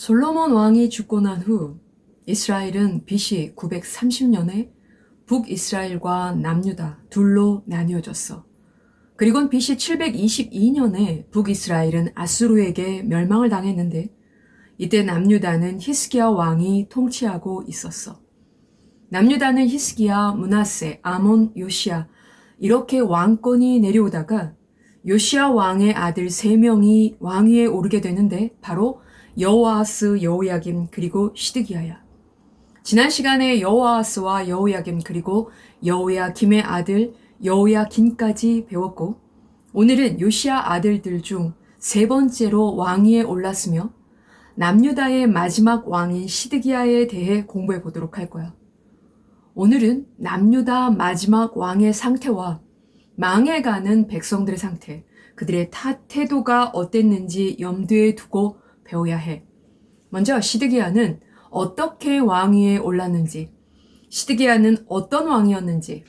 솔로몬 왕이 죽고 난 후 이스라엘은 BC 930년에 북이스라엘과 남유다 둘로 나뉘어졌어. 그리곤 BC 722년에 북이스라엘은 아수르에게 멸망을 당했는데 이때 남유다는 히스기야 왕이 통치하고 있었어. 남유다는 히스기야, 므낫세, 아몬, 요시야 이렇게 왕권이 내려오다가 요시야 왕의 아들 3명이 왕위에 오르게 되는데 바로 여호아하스, 여호야김 그리고 시드기야야. 지난 시간에 여호아하스와 여호야김 그리고 여호야김의 아들 여호야긴까지 배웠고 오늘은 요시야 아들들 중 3번째로 왕위에 올랐으며 남유다의 마지막 왕인 시드기야에 대해 공부해 보도록 할 거야. 오늘은 남유다 마지막 왕의 상태와 망해가는 백성들의 상태, 그들의 태도가 어땠는지 염두에 두고 배워야 해. 먼저 시드기야는 어떻게 왕위에 올랐는지, 시드기야는 어떤 왕이었는지,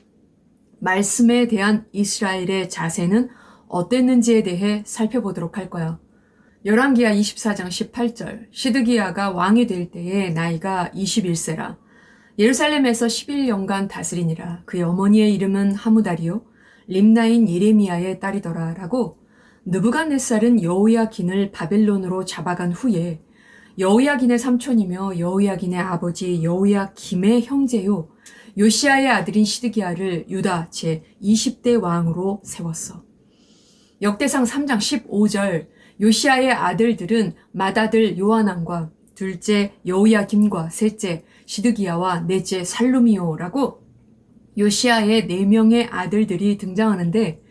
말씀에 대한 이스라엘의 자세는 어땠는지에 대해 살펴보도록 할 거야. 열왕기하 24장 18절, 시드기야가 왕이 될 때에 나이가 21세라. 예루살렘에서 11년간 다스리니라. 그의 어머니의 이름은 하무달이요 림나인 예레미야의 딸이더라 라고 느부갓네살은 여호야긴을 바벨론으로 잡아간 후에 여호야긴의 삼촌이며 여호야긴의 아버지 여호야김의 형제요 요시야의 아들인 시드기야를 유다 제20대 왕으로 세웠어. 역대상 3장 15절 요시야의 아들들은 맏아들 요하난과 둘째 여호야김과 셋째 시드기야와 넷째 살루미오라고 요시야의 4명의 아들들이 등장하는데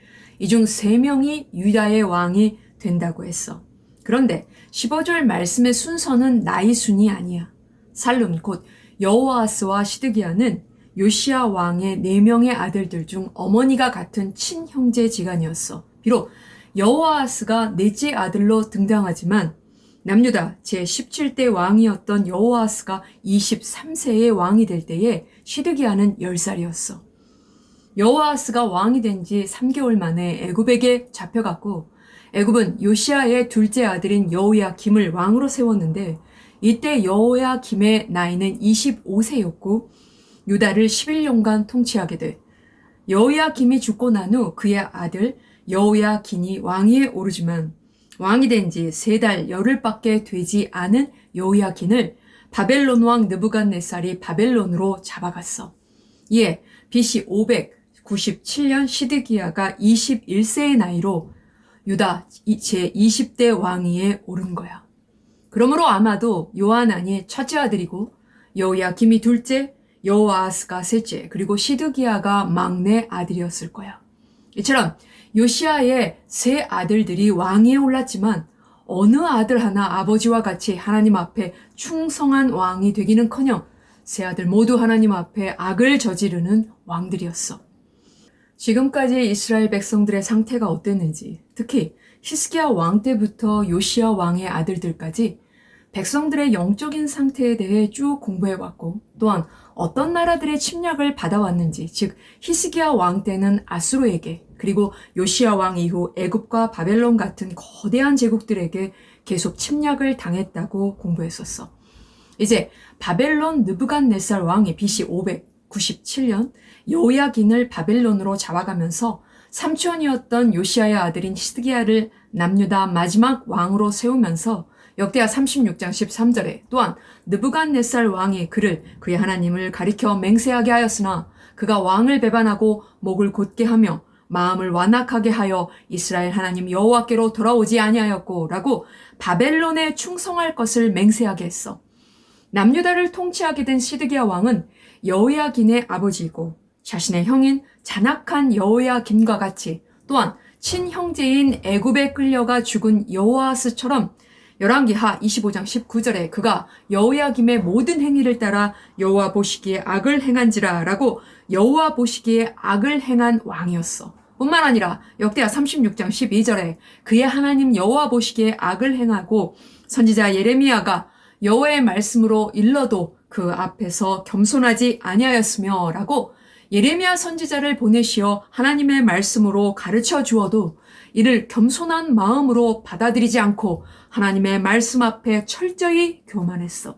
이 중 3명이 유다의 왕이 된다고 했어. 그런데 15절 말씀의 순서는 나이 순이 아니야. 살룸 곧 여호아하스와 시드기야는 요시야 왕의 4명의 아들들 중 어머니가 같은 친형제지간이었어. 비록 여호아하스가 넷째 아들로 등장하지만 남유다 제17대 왕이었던 여호아하스가 23세의 왕이 될 때에 시드기야는 10살이었어. 여호아하스가 왕이 된 지 3개월 만에 애굽에게 잡혀갔고 애굽은 요시야의 둘째 아들인 여호야김을 왕으로 세웠는데 이때 여호야김의 나이는 25세였고 유다를 11년간 통치하게 돼. 여호야김이 죽고 난 후 그의 아들 여호야긴이 왕위에 오르지만 왕이 된 지 3달 열흘밖에 되지 않은 여호야긴을 바벨론 왕 느부갓네살이 바벨론으로 잡아갔어. 이에 BC 597년 시드기야가 21세의 나이로 유다 제20대 왕위에 오른 거야. 그러므로 아마도 요하난이 첫째 아들이고 여호야김이 둘째, 여호아하스가 셋째, 그리고 시드기야가 막내 아들이었을 거야. 이처럼 요시야의 3 아들들이 왕위에 올랐지만 어느 아들 하나 아버지와 같이 하나님 앞에 충성한 왕이 되기는커녕 3 아들 모두 하나님 앞에 악을 저지르는 왕들이었어. 지금까지 이스라엘 백성들의 상태가 어땠는지, 특히 히스기야 왕 때부터 요시야 왕의 아들들까지 백성들의 영적인 상태에 대해 쭉 공부해왔고 또한 어떤 나라들의 침략을 받아왔는지, 즉 히스기야 왕 때는 아수르에게 그리고 요시야 왕 이후 애굽과 바벨론 같은 거대한 제국들에게 계속 침략을 당했다고 공부했었어. 이제 바벨론 느부갓네살 왕이 BC 597년 여호야긴을 바벨론으로 잡아가면서 삼촌이었던 요시야의 아들인 시드기야를 남유다 마지막 왕으로 세우면서 역대하 36장 13절에 또한 느부갓네살 왕이 그를 그의 하나님을 가리켜 맹세하게 하였으나 그가 왕을 배반하고 목을 곧게 하며 마음을 완악하게 하여 이스라엘 하나님 여호와께로 돌아오지 아니하였고 라고 바벨론에 충성할 것을 맹세하게 했어. 남유다를 통치하게 된 시드기야 왕은 여호야긴의 아버지이고 자신의 형인 잔악한 여호야김과 같이 또한 친형제인 애굽에 끌려가 죽은 여호아하스처럼 열왕기하 25장 19절에 그가 여호야김의 모든 행위를 따라 여호와 보시기에 악을 행한지라 라고 여호와 보시기에 악을 행한 왕이었어. 뿐만 아니라 역대하 36장 12절에 그의 하나님 여호와 보시기에 악을 행하고 선지자 예레미야가 여호와의 말씀으로 일러도 그 앞에서 겸손하지 아니하였으며 라고 예레미야 선지자를 보내시어 하나님의 말씀으로 가르쳐 주어도 이를 겸손한 마음으로 받아들이지 않고 하나님의 말씀 앞에 철저히 교만했어.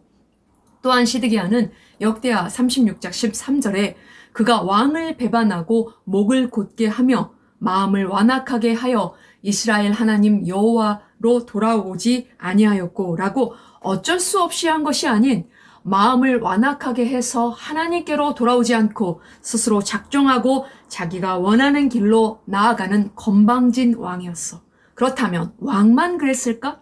또한 시드기야는 역대하 36장 13절에 그가 왕을 배반하고 목을 곧게 하며 마음을 완악하게 하여 이스라엘 하나님 여호와로 돌아오지 아니하였고 라고 어쩔 수 없이 한 것이 아닌 마음을 완악하게 해서 하나님께로 돌아오지 않고 스스로 작정하고 자기가 원하는 길로 나아가는 건방진 왕이었어. 그렇다면 왕만 그랬을까?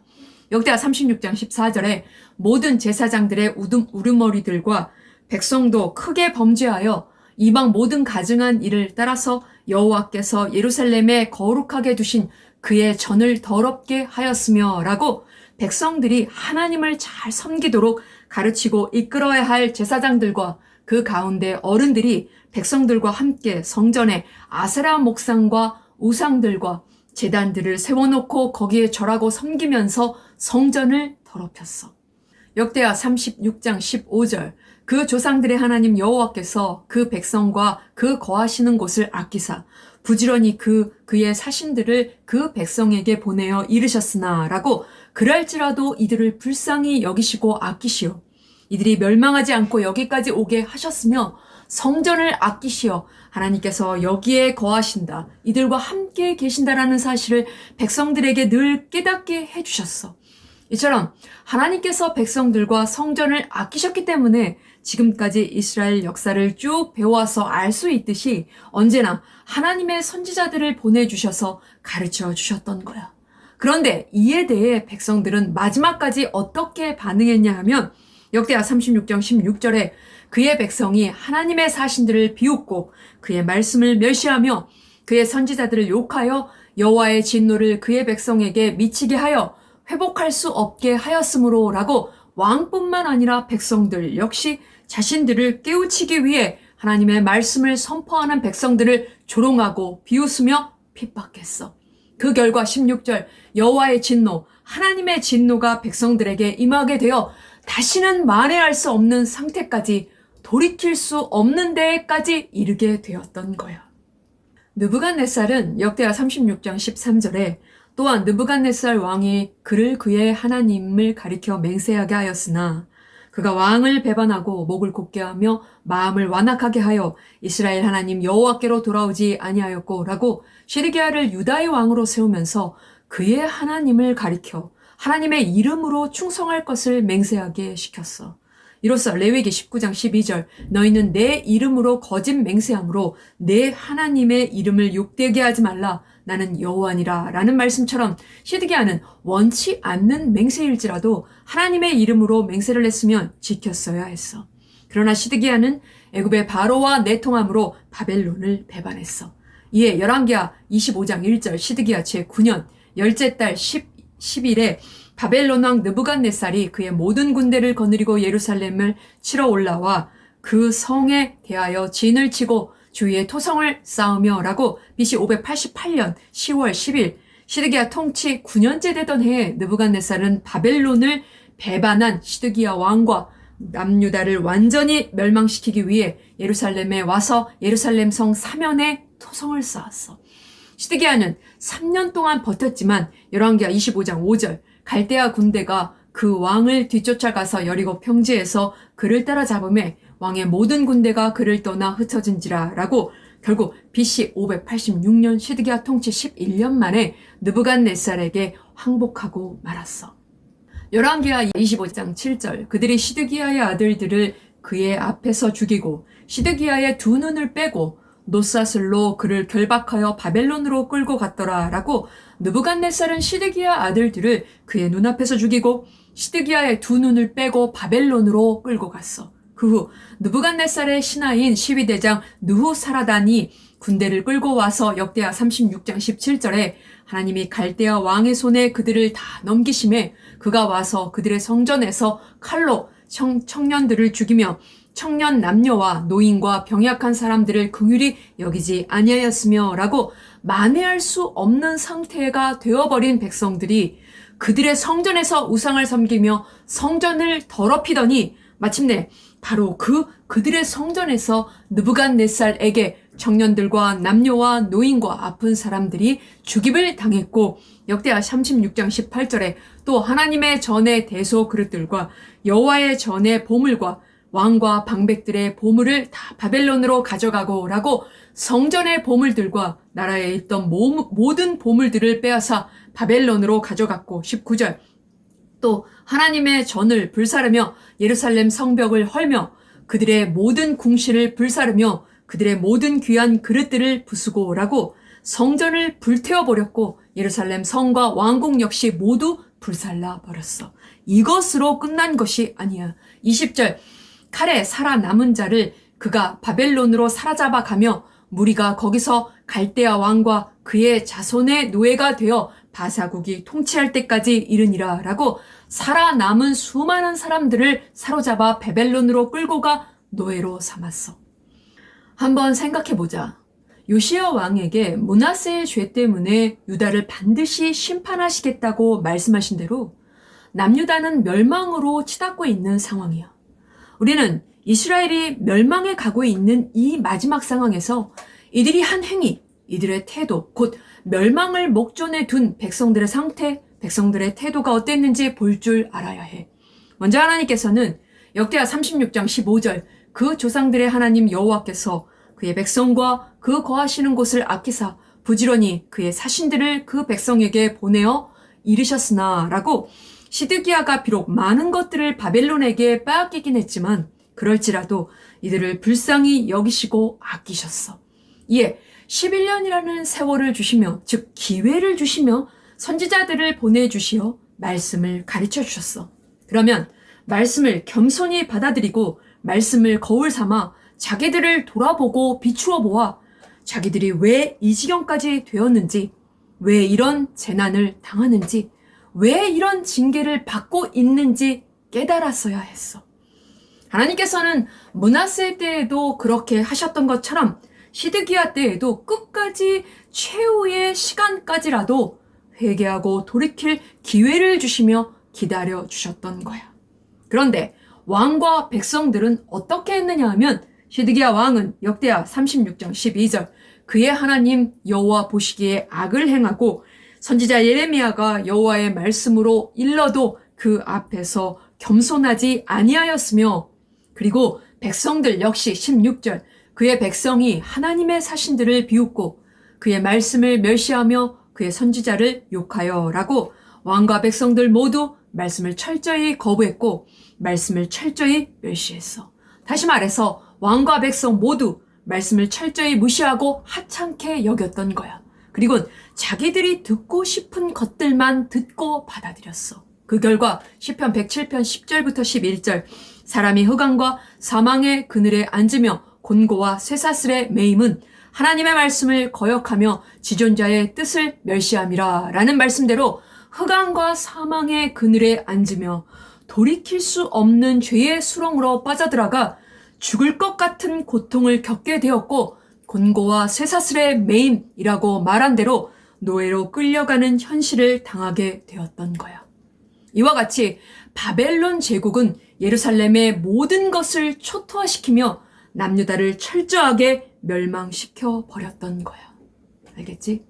역대하 36장 14절에 모든 제사장들의 우두머리들과 백성도 크게 범죄하여 이방 모든 가증한 일을 따라서 여호와께서 예루살렘에 거룩하게 두신 그의 전을 더럽게 하였으며 라고 백성들이 하나님을 잘 섬기도록 가르치고 이끌어야 할 제사장들과 그 가운데 어른들이 백성들과 함께 성전에 아세라 목상과 우상들과 제단들을 세워놓고 거기에 절하고 섬기면서 성전을 더럽혔어. 역대하 36장 15절 그 조상들의 하나님 여호와께서 그 백성과 그 거하시는 곳을 아끼사 부지런히 그의 사신들을 그 백성에게 보내어 이르셨으나 라고 그럴지라도 이들을 불쌍히 여기시고 아끼시오. 이들이 멸망하지 않고 여기까지 오게 하셨으며 성전을 아끼시어 하나님께서 여기에 거하신다. 이들과 함께 계신다라는 사실을 백성들에게 늘 깨닫게 해주셨어. 이처럼 하나님께서 백성들과 성전을 아끼셨기 때문에 지금까지 이스라엘 역사를 쭉 배워와서 알 수 있듯이 언제나 하나님의 선지자들을 보내주셔서 가르쳐 주셨던 거야. 그런데 이에 대해 백성들은 마지막까지 어떻게 반응했냐 하면 역대하 36장 16절에 그의 백성이 하나님의 사신들을 비웃고 그의 말씀을 멸시하며 그의 선지자들을 욕하여 여호와의 진노를 그의 백성에게 미치게 하여 회복할 수 없게 하였으므로 라고 왕뿐만 아니라 백성들 역시 자신들을 깨우치기 위해 하나님의 말씀을 선포하는 백성들을 조롱하고 비웃으며 핍박했어. 그 결과 16절 여호와의 진노, 하나님의 진노가 백성들에게 임하게 되어 다시는 만회할 수 없는 상태까지 돌이킬 수 없는 데까지 이르게 되었던 거야. 느부갓네살은 역대하 36장 13절에 또한 느부갓네살 왕이 그를 그의 하나님을 가리켜 맹세하게 하였으나 그가 왕을 배반하고 목을 곧게 하며 마음을 완악하게 하여 이스라엘 하나님 여호와께로 돌아오지 아니하였고 라고 시드기야를 유다의 왕으로 세우면서 그의 하나님을 가리켜 하나님의 이름으로 충성할 것을 맹세하게 시켰어. 이로써 레위기 19장 12절 너희는 내 이름으로 거짓 맹세함으로 내 하나님의 이름을 욕되게 하지 말라 나는 여호와니라 라는 말씀처럼 시드기야는 원치 않는 맹세일지라도 하나님의 이름으로 맹세를 했으면 지켰어야 했어. 그러나 시드기야는 애굽의 바로와 내통함으로 바벨론을 배반했어. 이에 열왕기하 25장 1절 시드기야 제9년 열째 달 10일에 바벨론 왕 느부갓네살이 그의 모든 군대를 거느리고 예루살렘을 치러 올라와 그 성에 대하여 진을 치고 주위에 토성을 쌓으며 라고 BC 588년 10월 10일 시드기야 통치 9년째 되던 해에 느부갓네살은 바벨론을 배반한 시드기야 왕과 남유다를 완전히 멸망시키기 위해 예루살렘에 와서 예루살렘 성 사면에 토성을 쌓았어. 시드기야는 3년 동안 버텼지만 열왕기하 25장 5절 갈대아 군대가 그 왕을 뒤쫓아가서 여리고 평지에서 그를 따라잡음에 왕의 모든 군대가 그를 떠나 흩어진지라 라고 결국 BC 586년 시드기야 통치 11년 만에 느부갓네살에게 항복하고 말았어. 열왕기하 25장 7절 그들이 시드기야의 아들들을 그의 앞에서 죽이고 시드기야의 두 눈을 빼고 놋사슬로 그를 결박하여 바벨론으로 끌고 갔더라 라고 느부갓네살은 시드기야 아들들을 그의 눈앞에서 죽이고 시드기야의 두 눈을 빼고 바벨론으로 끌고 갔어. 그 후 느부갓네살의 신하인 시위대장 느후사라단이 군대를 끌고 와서 역대하 36장 17절에 하나님이 갈대아 왕의 손에 그들을 다 넘기심에 그가 와서 그들의 성전에서 칼로 청년들을 죽이며 청년 남녀와 노인과 병약한 사람들을 긍휼히 여기지 아니하였으며 라고 만회할 수 없는 상태가 되어버린 백성들이 그들의 성전에서 우상을 섬기며 성전을 더럽히더니 마침내 바로 그 그들의 성전에서 느부갓네살에게 청년들과 남녀와 노인과 아픈 사람들이 죽임을 당했고 역대하 36장 18절에 또 하나님의 전의 대소 그릇들과 여호와의 전의 보물과 왕과 방백들의 보물을 다 바벨론으로 가져가고 라고 성전의 보물들과 나라에 있던 모든 보물들을 빼앗아 바벨론으로 가져갔고 19절 또 하나님의 전을 불사르며 예루살렘 성벽을 헐며 그들의 모든 궁실을 불사르며 그들의 모든 귀한 그릇들을 부수고 라고 성전을 불태워버렸고 예루살렘 성과 왕궁 역시 모두 불살라 버렸어. 이것으로 끝난 것이 아니야. 20절 칼에 살아남은 자를 그가 바벨론으로 사로잡아 가며 무리가 거기서 갈대아 왕과 그의 자손의 노예가 되어 바사국이 통치할 때까지 이르니라 라고 살아남은 수많은 사람들을 사로잡아 바벨론으로 끌고 가 노예로 삼았어. 한번 생각해보자. 요시야 왕에게 므낫세의 죄 때문에 유다를 반드시 심판하시겠다고 말씀하신 대로 남유다는 멸망으로 치닫고 있는 상황이야. 우리는 이스라엘이 멸망에 가고 있는 이 마지막 상황에서 이들이 한 행위, 이들의 태도, 곧 멸망을 목전에 둔 백성들의 상태, 백성들의 태도가 어땠는지 볼 줄 알아야 해. 먼저 하나님께서는 역대하 36장 15절 그 조상들의 하나님 여호와께서 그의 백성과 그 거하시는 곳을 아끼사 부지런히 그의 사신들을 그 백성에게 보내어 이르셨으나 라고 시드기야가 비록 많은 것들을 바벨론에게 빼앗기긴 했지만 그럴지라도 이들을 불쌍히 여기시고 아끼셨어. 이에 11년이라는 세월을 주시며 즉 기회를 주시며 선지자들을 보내주시어 말씀을 가르쳐 주셨어. 그러면 말씀을 겸손히 받아들이고 말씀을 거울 삼아 자기들을 돌아보고 비추어 보아 자기들이 왜 이 지경까지 되었는지, 왜 이런 재난을 당하는지, 왜 이런 징계를 받고 있는지 깨달았어야 했어. 하나님께서는 므낫세 때에도 그렇게 하셨던 것처럼 시드기야 때에도 끝까지 최후의 시간까지라도 회개하고 돌이킬 기회를 주시며 기다려 주셨던 거야. 그런데 왕과 백성들은 어떻게 했느냐 하면 시드기야 왕은 역대하 36장 12절 그의 하나님 여호와 보시기에 악을 행하고 선지자 예레미야가 여호와의 말씀으로 일러도 그 앞에서 겸손하지 아니하였으며 그리고 백성들 역시 16절 그의 백성이 하나님의 사신들을 비웃고 그의 말씀을 멸시하며 그의 선지자를 욕하여 라고 왕과 백성들 모두 말씀을 철저히 거부했고 말씀을 철저히 멸시했어. 다시 말해서 왕과 백성 모두 말씀을 철저히 무시하고 하찮게 여겼던 거야. 그리고 자기들이 듣고 싶은 것들만 듣고 받아들였어. 그 결과 시편 107편 10절부터 11절 사람이 흑암과 사망의 그늘에 앉으며 곤고와 쇠사슬에 매임은 하나님의 말씀을 거역하며 지존자의 뜻을 멸시함이라 라는 말씀대로 흑암과 사망의 그늘에 앉으며 돌이킬 수 없는 죄의 수렁으로 빠져들어가 죽을 것 같은 고통을 겪게 되었고 곤고와 쇠사슬의 매임이라고 말한 대로 노예로 끌려가는 현실을 당하게 되었던 거야. 이와 같이 바벨론 제국은 예루살렘의 모든 것을 초토화시키며 남유다를 철저하게 멸망시켜 버렸던 거야. 알겠지?